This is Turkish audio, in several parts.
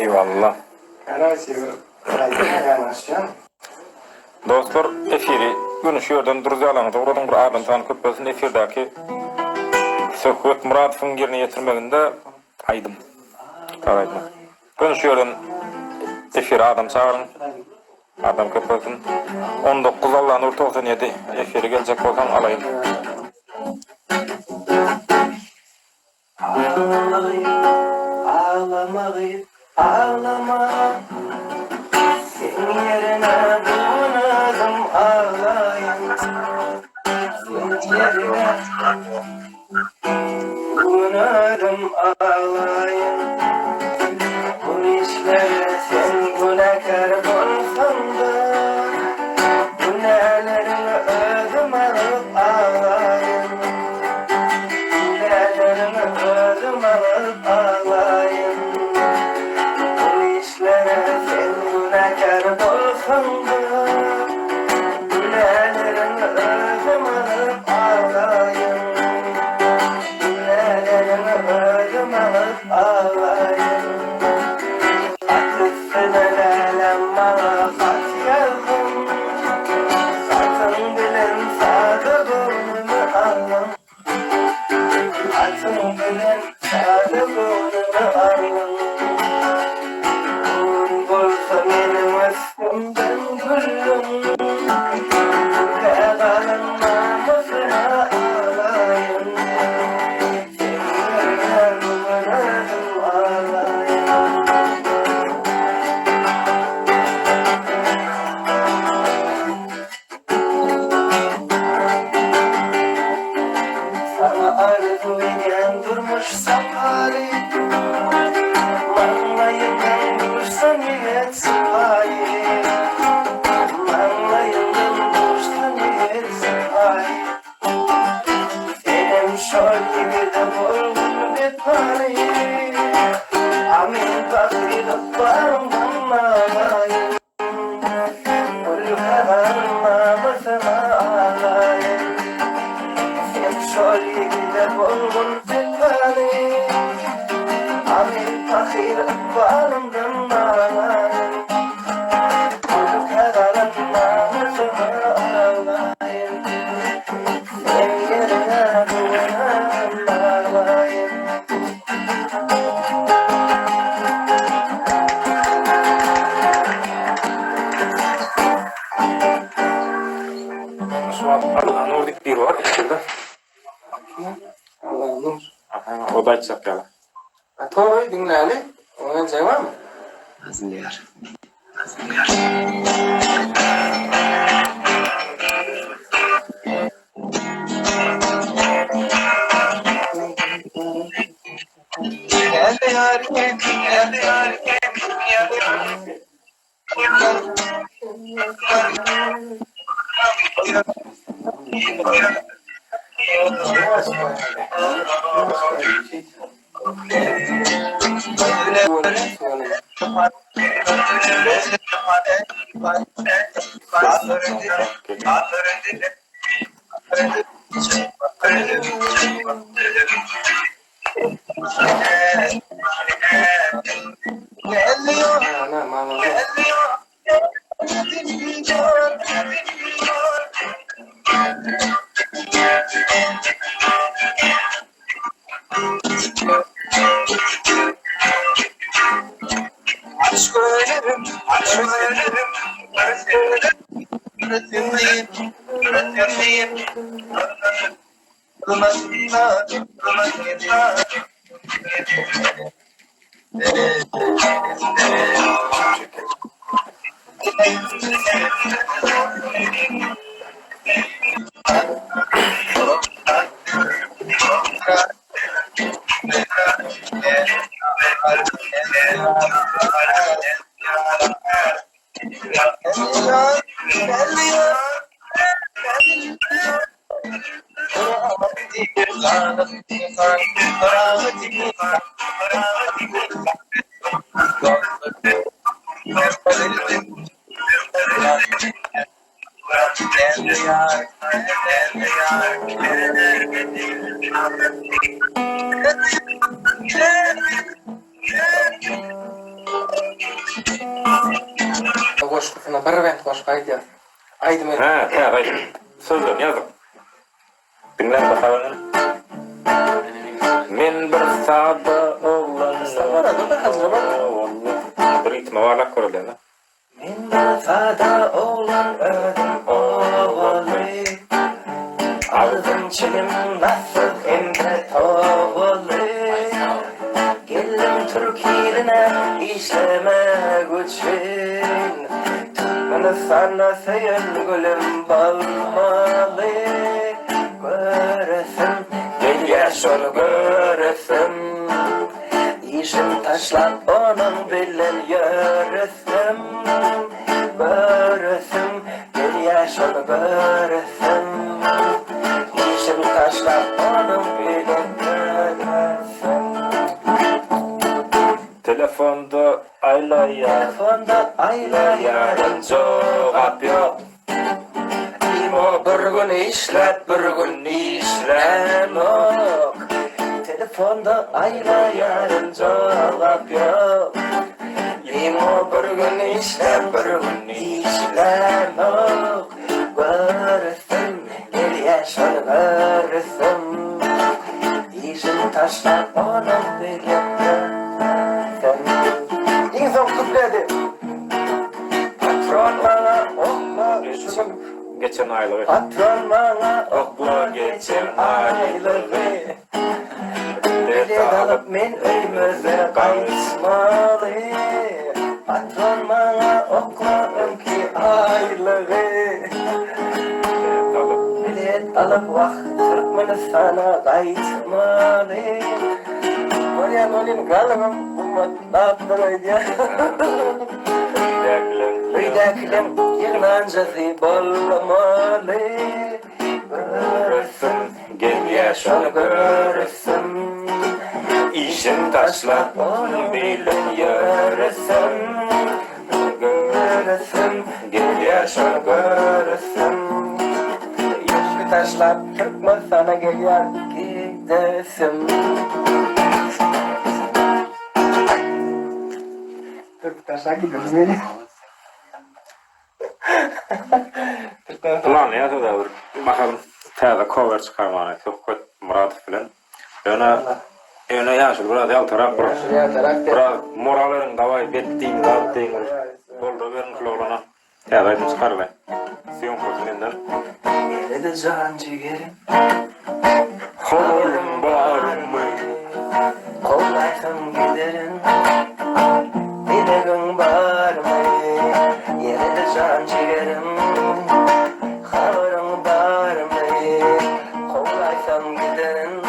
Eyvallah. Dostlar, efiri günüşüyordan duruz alanda oradan bir ağırlantı köpbözün efirdaki Söhbet Muradov'un yerine getirmeginde aydım. Qaraydım. Günüşüyordan efir adam çağırın. Adam köpbözün 19 Allah'ın nur 97 efiri gelecek bolsan alayım. Ağlama senin yerine bunadım ağlayın. Senin yerine bunadım ağlayın. Bu işlere sen günahkar olsan da günahlarını ödüm alıp ağlayın. Günahlarını ödüm alıp ağlayın. Günahkar olsan da günahlarını ödüm alıp ağlayın. Günahlarını ödüm alıp ağlayın. Artık senelerle bana kat yazdım. Satın bilen sadık olunu alın. Satın bilen sadık olunu alın. Ben gülüm Kadarın namusuna ağlayın. Seninle bunadım ağlayın. Sana arzu eden durmuş safari. Manlayından dursan yet sıpayı. Şol gibi de vurgun bir parayı. Amin bakıyla bağımdan ağlayın. Ölü kadar namusuna ağlayın. Sen şol gibi de vurgun bir parayı. Amin bakıyla bağımdan ağlayın. Ölü kadar namusuna ağlayın. Sen yerine bunadım ağlayın. Şu an Allah'ın ordik bir var içeride. Allah'ın nur. O da açacak ya. Toy dinleli. Ona cevap mı? Hazırlıyor. Geldi hareket, geldi hareket, geldi hareket. Aşk ölerim, aşk ölerim, Koşkusuna bir bent koşku aytýar. Aýdym el. Ha, aydım. Sözlerini yazdım. Dinlen bakalım. Men bir sada oğlan. Sabara da hazır bak. Bir ritme varlak koruyor lan. Men bir sada oğlan ödüm oğlu. Aldım çilim nasıl emre toğulu. Geldim Türkiye'ne işlemek için. Bana sana sayın gülüm balmalı. Göresim, gel yaşor göresim. İşim taşlap onun bilen yöresim. Göresim, gel yaşor göresim. İşim taşlap onun bilen yöresim. Telefonda aylayar. Telefonda aylayarın cevap yok. İmo bir gün işlet, bir gün işlemok. Telefonda aylayarın cevap yok. İmo bir gün işlet, bir gün işlemok. Görürsün, gel yaşar görürsün. İşin taşlar onun birlikte. İn son kupledi. Patron bana okla. Geçen aylığı. Patron bana okla geçen aylığı. Bilet alıp men öymöze kaçmalı. Patron bana okla ömki aylığı. Bilet alıp vaxt Türkmeni sana kaçmalı. Oraya nolin galımım umutlattır öyle. Öydeklim yığınancası bolmalı. Görürsün, gel yaşa görürsün. İşin taşla onu bilin yörürsün. Görürsün, gel yaşa görürsün. İşin taşla Türkmen sana gelir gidesin. Türk taşla gidesin beni. Ulan ya da bir bakalım taze cover çıkarmana çok kötü Murat filan. Öne yaşlı biraz yaltarak biraz morallerin davay bettiğin zaten bolda verin florana. Taze çıkar be. Siyon kurtulundan. Nerede can ciğerim? Haberim var mı? Kollaysam giderim. Dileğin var mı? Nerede can ciğerim? Haberim var mı? Kollaysam giderim.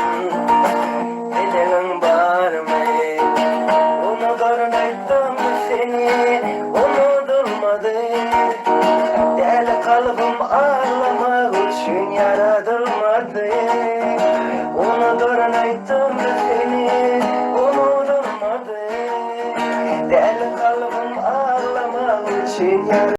Dileğin var mı? Unuturmaydım seni, unutulmadı. Deli kalbim ağlamak için yaratılmadı. Unuturmaydım seni, unutulmadı. Deli kalbim ağlamak için yaratılmadı.